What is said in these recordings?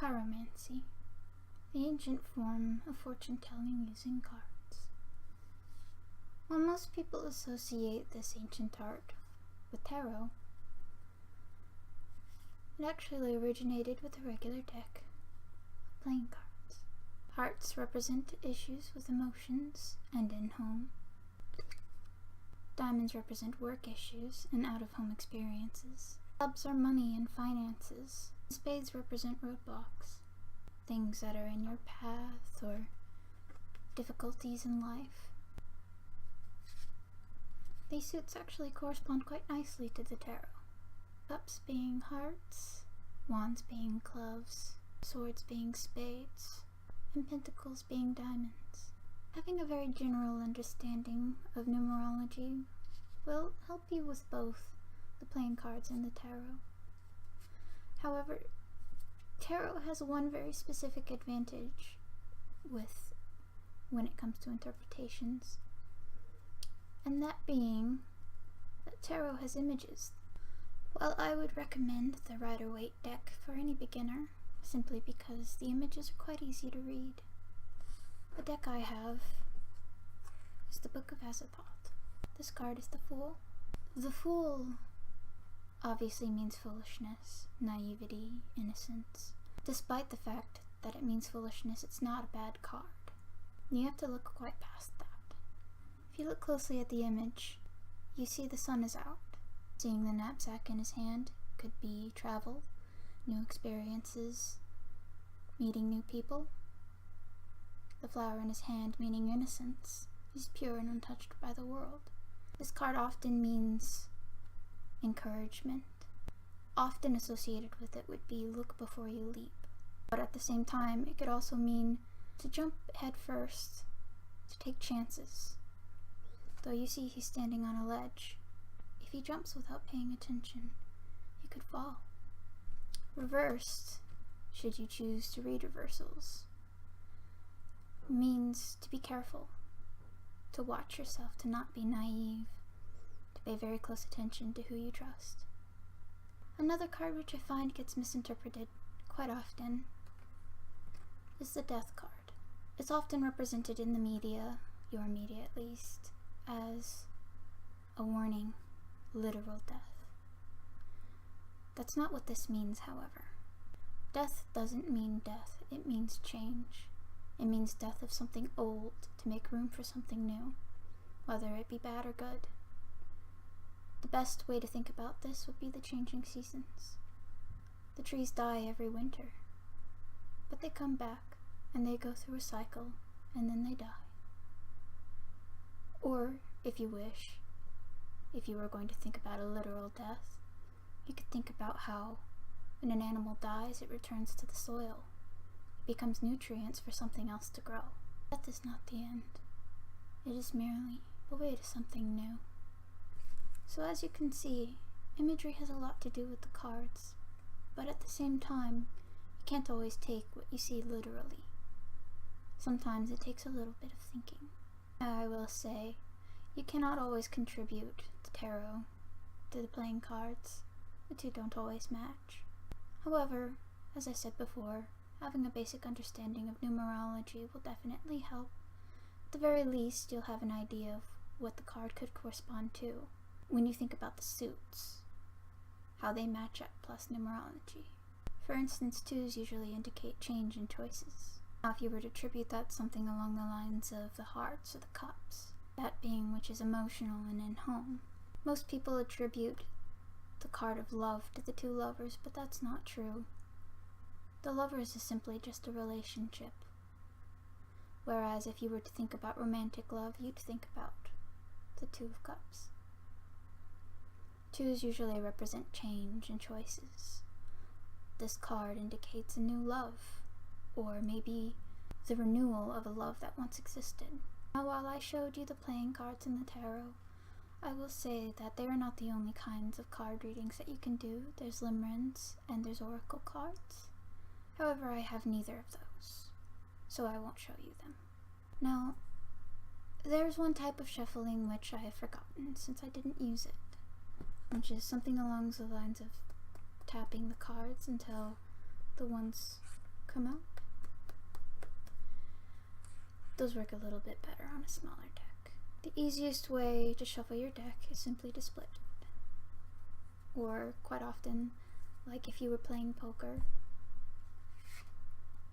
Chiromancy, the ancient form of fortune-telling using cards. While most people associate this ancient art with tarot, it actually originated with a regular deck of playing cards. Hearts represent issues with emotions and in-home. Diamonds represent work issues and out-of-home experiences. Clubs are money and finances. Spades represent roadblocks, things that are in your path or difficulties in life. These suits actually correspond quite nicely to the tarot. Cups being hearts, wands being clubs, swords being spades, and pentacles being diamonds. Having a very general understanding of numerology will help you with both the playing cards and the tarot. However, tarot has one very specific advantage when it comes to interpretations, and that being that tarot has images. While I would recommend the Waite deck for any beginner, simply because the images are quite easy to read. The deck I have is the Book of Azathoth. This card is the Fool. The Fool obviously means foolishness, naivety, innocence. Despite the fact that it means foolishness, it's not a bad card. You have to look quite past that. If you look closely at the image, you see the sun is out. Seeing the knapsack in his hand could be travel, new experiences, meeting new people. The flower in his hand meaning innocence. He's pure and untouched by the world. This card often means encouragement. Often associated with it would be look before you leap. But at the same time, it could also mean to jump head first, to take chances. Though you see he's standing on a ledge. If he jumps without paying attention, he could fall. Reversed, should you choose to read reversals, means to be careful, to watch yourself, to not be naive, to pay very close attention to who you trust. Another card which I find gets misinterpreted quite often is the Death card. It's often represented in the media, your media at least, as a warning, literal death. That's not what this means, however. Death doesn't mean death, it means change. It means death of something old to make room for something new, whether it be bad or good. The best way to think about this would be the changing seasons. The trees die every winter, but they come back and they go through a cycle and then they die. Or, if you wish, if you were going to think about a literal death, you could think about how when an animal dies, it returns to the soil. It becomes nutrients for something else to grow. Death is not the end. It is merely a way to something new. So as you can see, imagery has a lot to do with the cards, but at the same time, you can't always take what you see literally. Sometimes it takes a little bit of thinking. Now I will say, you cannot always contribute the tarot to the playing cards. The two don't always match. However, as I said before, having a basic understanding of numerology will definitely help. At the very least, you'll have an idea of what the card could correspond to when you think about the suits, how they match up plus numerology. For instance, 2s usually indicate change in choices. Now if you were to attribute that something along the lines of the hearts or the cups, that being which is emotional and in home. Most people attribute the card of love to the two lovers, but that's not true. The lovers is simply just a relationship. Whereas if you were to think about romantic love, you'd think about the Two of Cups. 2s usually represent change and choices. This card indicates a new love, or maybe the renewal of a love that once existed. Now while I showed you the playing cards in the tarot, I will say that they are not the only kinds of card readings that you can do. There's limerence and there's oracle cards. However, I have neither of those, so I won't show you them. Now, there's one type of shuffling which I have forgotten since I didn't use it, which is something along the lines of tapping the cards until the ones come out. Those work a little bit better on a smaller deck. The easiest way to shuffle your deck is simply to split it. Or, quite often, like if you were playing poker,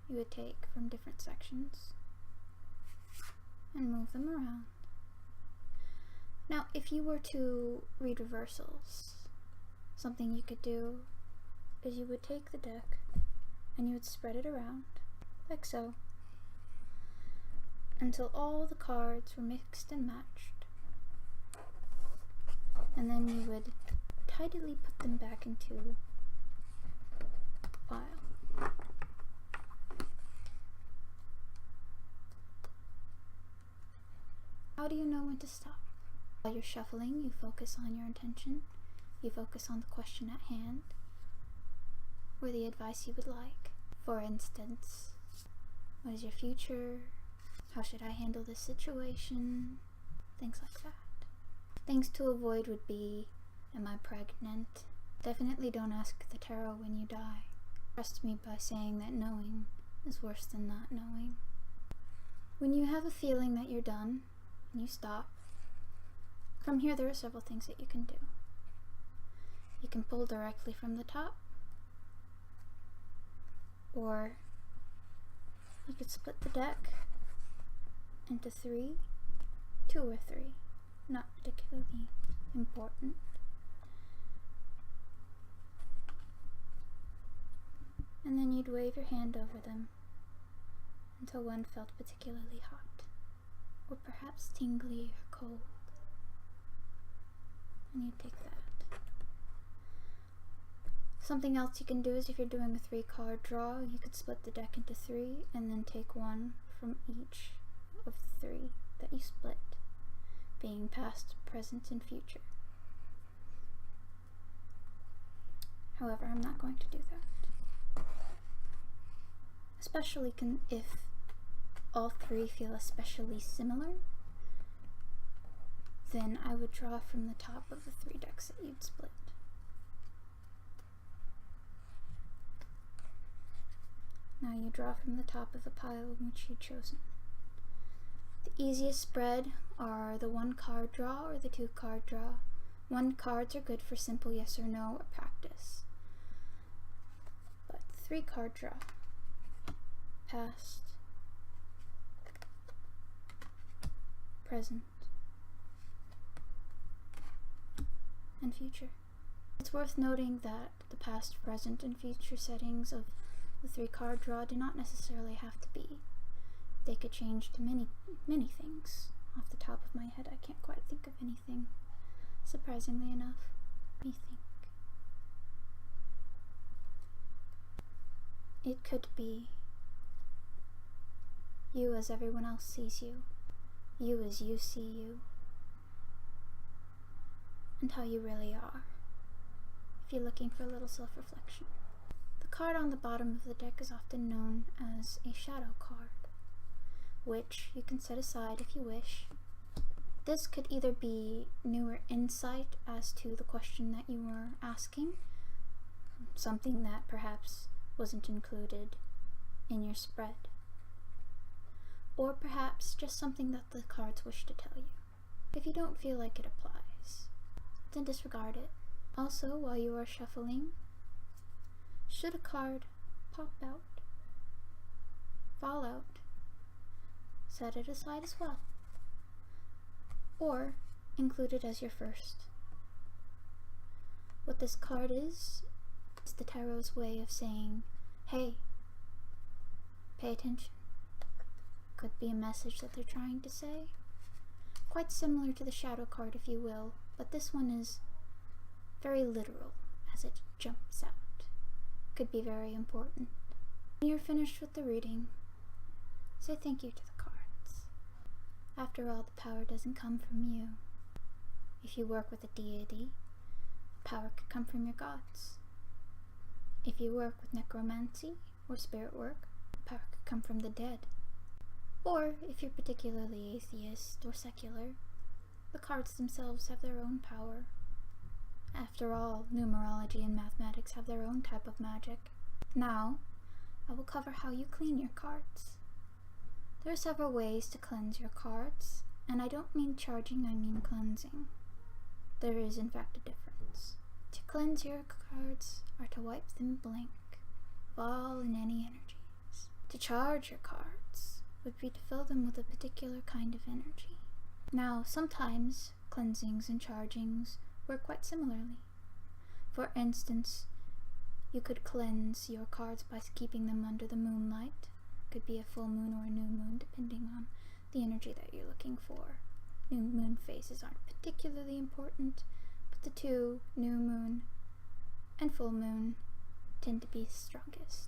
you would take from different sections and move them around. Now, if you were to read reversals, something you could do is you would take the deck and you would spread it around, like so, until all the cards were mixed and matched. And then you would tidily put them back into the pile. How do you know when to stop? While you're shuffling, you focus on your intention, you focus on the question at hand, or the advice you would like. For instance, what is your future? How should I handle this situation? Things like that. Things to avoid would be, am I pregnant? Definitely don't ask the tarot when you die. Trust me by saying that knowing is worse than not knowing. When you have a feeling that you're done, and you stop, from here there are several things that you can do. You can pull directly from the top, or you could split the deck into 3, 2 or 3, not particularly important. And then you'd wave your hand over them until one felt particularly hot, or perhaps tingly or cold. And you take that. Something else you can do is if you're doing a 3-card draw, you could split the deck into 3 and then take one from each of the 3 that you split, being past, present, and future. However, I'm not going to do that. Especially if all 3 feel especially similar, then I would draw from the top of the 3 decks that you'd split. Now you draw from the top of the pile in which you'd chosen. The easiest spread are the 1-card draw or the 2-card draw. 1 cards are good for simple yes or no or practice. But the 3-card draw, past, present, and future. It's worth noting that the past, present, and future settings of the 3-card draw do not necessarily have to be. They could change to many things. Off the top of my head, I can't quite think of anything, surprisingly enough. Let me think. It could be you as everyone else sees you, you as you see you, and how you really are, if you're looking for a little self-reflection. The card on the bottom of the deck is often known as a shadow card, which you can set aside if you wish. This could either be newer insight as to the question that you were asking, something that perhaps wasn't included in your spread, or perhaps just something that the cards wish to tell you. If you don't feel like it applies, then disregard it. Also, while you are shuffling, should a card pop out, fall out, set it aside as well, or include it as your first. What this card is the tarot's way of saying, hey, pay attention. Could be a message that they're trying to say. Quite similar to the shadow card, if you will, but this one is very literal as it jumps out. Could be very important. When you're finished with the reading, say thank you to the cards. After all, the power doesn't come from you. If you work with a deity, power could come from your gods. If you work with necromancy or spirit work, power could come from the dead. Or, if you're particularly atheist or secular, the cards themselves have their own power. After all, numerology and mathematics have their own type of magic. Now, I will cover how you clean your cards. There are several ways to cleanse your cards, and I don't mean charging, I mean cleansing. There is in fact a difference. To cleanse your cards are to wipe them blank of all and any energies. To charge your cards would be to fill them with a particular kind of energy. Now, sometimes cleansings and chargings work quite similarly. For instance, you could cleanse your cards by keeping them under the moonlight. It could be a full moon or a new moon, depending on the energy that you're looking for. New moon phases aren't particularly important, but the two, new moon and full moon, tend to be strongest.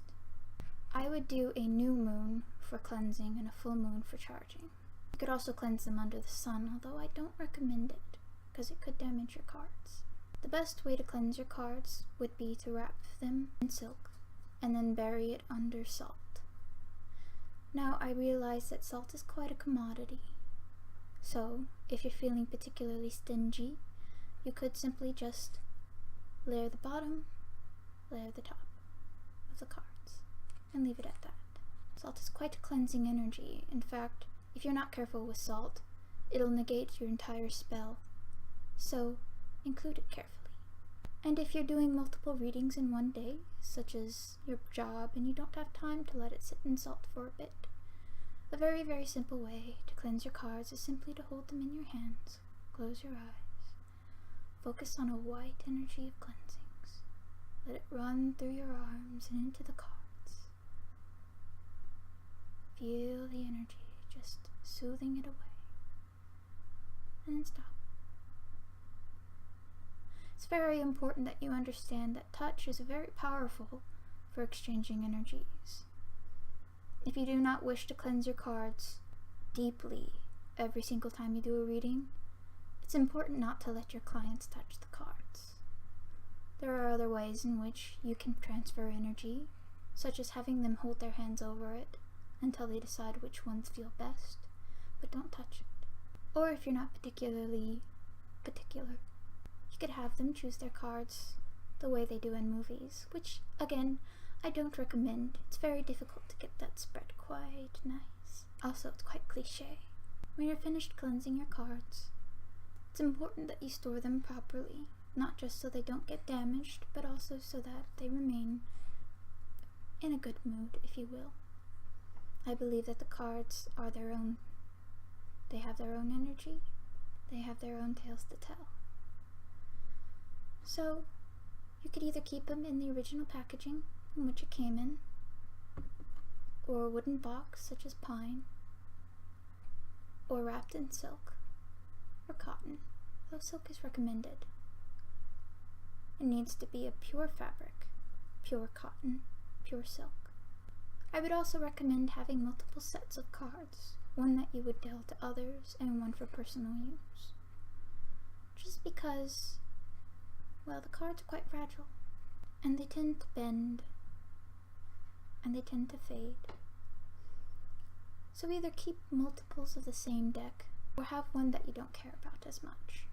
I would do a new moon for cleansing and a full moon for charging. You could also cleanse them under the sun, although I don't recommend it, because it could damage your cards. The best way to cleanse your cards would be to wrap them in silk and then bury it under salt. Now, I realize that salt is quite a commodity, so if you're feeling particularly stingy, you could simply just layer the bottom, layer the top of the cards, and leave it at that. Salt is quite a cleansing energy. In fact, if you're not careful with salt, it'll negate your entire spell, so include it carefully. And if you're doing multiple readings in one day, such as your job, and you don't have time to let it sit in salt for a bit, a very, very simple way to cleanse your cards is simply to hold them in your hands, close your eyes, focus on a white energy of cleansings, let it run through your arms and into the cards. Feel the energy, just soothing it away, and then stop. It's very important that you understand that touch is very powerful for exchanging energies. If you do not wish to cleanse your cards deeply every single time you do a reading, it's important not to let your clients touch the cards. There are other ways in which you can transfer energy, such as having them hold their hands over it until they decide which ones feel best, but don't touch it. Or if you're not particularly particular, you could have them choose their cards the way they do in movies, which, again, I don't recommend. It's very difficult to get that spread quite nice. Also, it's quite cliche. When you're finished cleansing your cards, it's important that you store them properly, not just so they don't get damaged, but also so that they remain in a good mood, if you will. I believe that the cards are their own. They have their own energy. They have their own tales to tell. So, you could either keep them in the original packaging in which it came in, or a wooden box such as pine, or wrapped in silk or cotton, though silk is recommended. It needs to be a pure fabric, pure cotton, pure silk. I would also recommend having multiple sets of cards, one that you would deal to others and one for personal use. Just because, well, the cards are quite fragile, and they tend to bend, and they tend to fade. So either keep multiples of the same deck, or have one that you don't care about as much.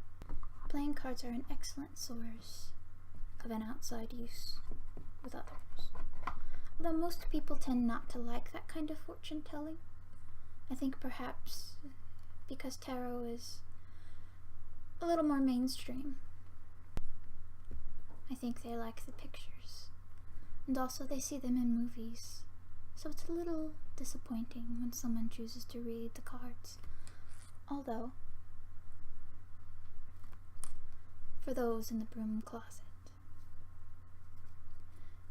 Playing cards are an excellent source of an outside use with others. Although most people tend not to like that kind of fortune telling. I think perhaps because tarot is a little more mainstream. I think they like the pictures, and also they see them in movies, so it's a little disappointing when someone chooses to read the cards. Although, for those in the broom closet,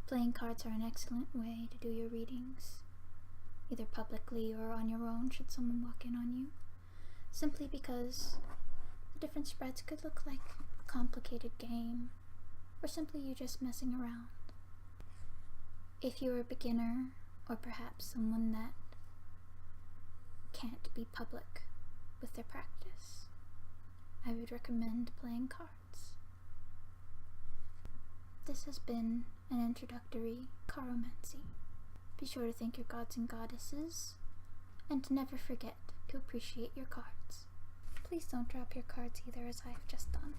playing cards are an excellent way to do your readings, either publicly or on your own should someone walk in on you, simply because the different spreads could look like a complicated game, or simply you just messing around. If you're a beginner, or perhaps someone that can't be public with their practice, I would recommend playing cards. This has been an introductory caromancy. Be sure to thank your gods and goddesses, and to never forget to appreciate your cards. Please don't drop your cards either, as I have just done.